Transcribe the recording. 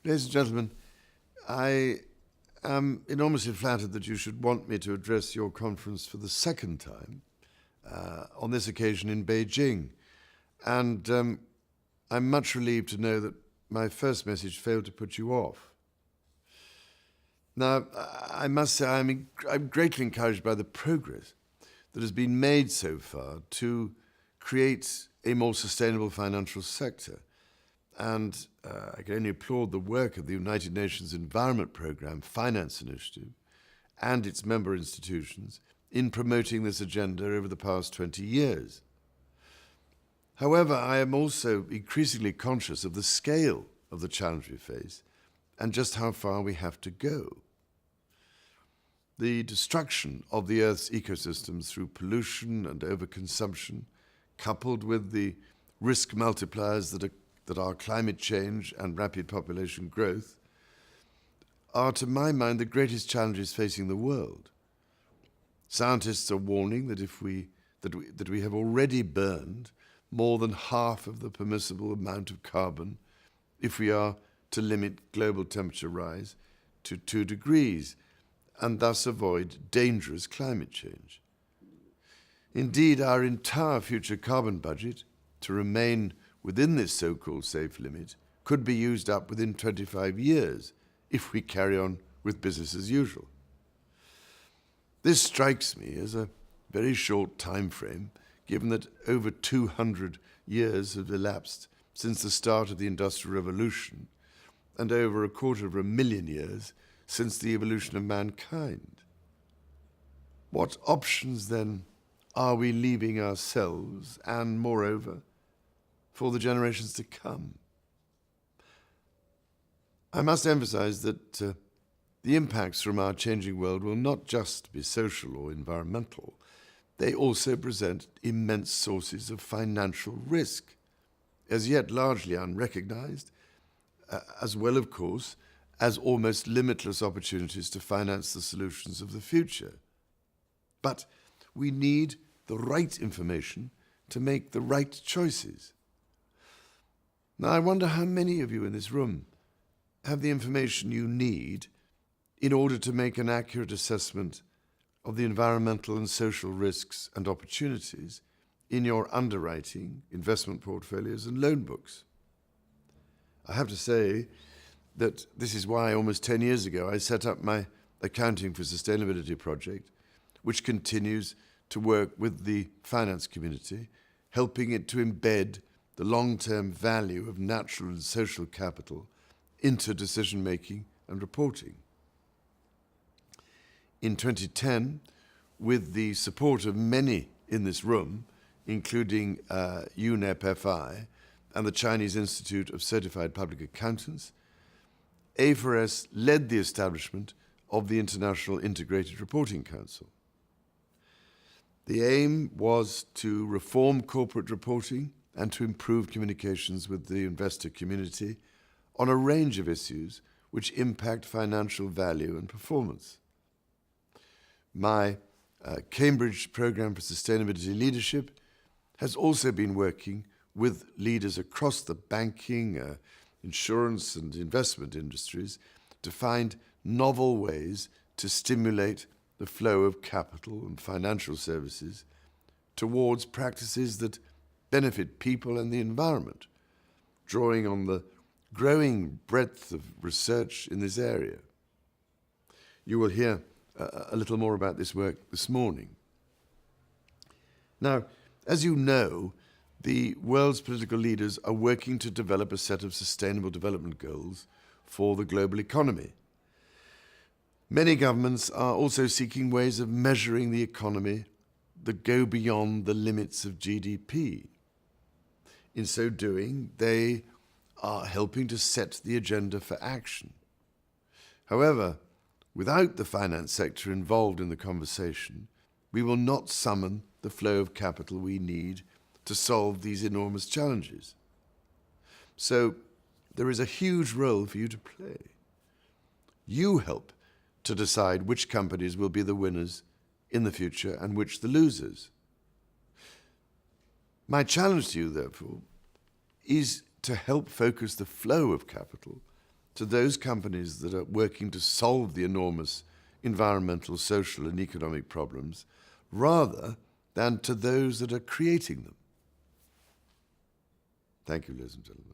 Ladies and gentlemen, I am enormously flattered that you should want me to address your conference for the second time, on this occasion in Beijing. And I'm much relieved to know that my first message failed to put you off. Now, I must say I'm greatly encouraged by the progress that has been made so far to create a more sustainable financial sector. And I can only applaud the work of the United Nations Environment Programme Finance Initiative and its member institutions in promoting this agenda over the past 20 years. However, I am also increasingly conscious of the scale of the challenge we face and just how far we have to go. The destruction of the Earth's ecosystems through pollution and overconsumption, coupled with the risk multipliers that are climate change and rapid population growth, are, to my mind, the greatest challenges facing the world. Scientists are warning that we have already burned more than half of the permissible amount of carbon if we are to limit global temperature rise to 2 degrees and thus avoid dangerous climate change. Indeed, our entire future carbon budget, to remain within this so-called safe limit, could be used up within 25 years if we carry on with business as usual. This strikes me as a very short time frame, given that over 200 years have elapsed since the start of the Industrial Revolution and over 250,000 years since the evolution of mankind. What options, then, are we leaving ourselves and, moreover, for the generations to come? I must emphasize that the impacts from our changing world will not just be social or environmental. They also present immense sources of financial risk, as yet largely unrecognized, as well, of course, as almost limitless opportunities to finance the solutions of the future. But we need the right information to make the right choices. Now, I wonder how many of you in this room have the information you need in order to make an accurate assessment of the environmental and social risks and opportunities in your underwriting, investment portfolios, and loan books. I have to say that this is why almost 10 years ago I set up my Accounting for Sustainability project, which continues to work with the finance community, helping it to embed the long-term value of natural and social capital into decision-making and reporting. In 2010, with the support of many in this room, including UNEP FI and the Chinese Institute of Certified Public Accountants, A4S led the establishment of the International Integrated Reporting Council. The aim was to reform corporate reporting and to improve communications with the investor community on a range of issues which impact financial value and performance. My Cambridge Programme for Sustainability Leadership has also been working with leaders across the banking, insurance and investment industries to find novel ways to stimulate the flow of capital and financial services towards practices that benefit people and the environment, drawing on the growing breadth of research in this area. You will hear a little more about this work this morning. Now, as you know, the world's political leaders are working to develop a set of sustainable development goals for the global economy. Many governments are also seeking ways of measuring the economy that go beyond the limits of GDP. In so doing, they are helping to set the agenda for action. However, without the finance sector involved in the conversation, we will not summon the flow of capital we need to solve these enormous challenges. So there is a huge role for you to play. You help to decide which companies will be the winners in the future and which the losers. My challenge to you, therefore, is to help focus the flow of capital to those companies that are working to solve the enormous environmental, social, and economic problems, rather than to those that are creating them. Thank you, ladies and gentlemen.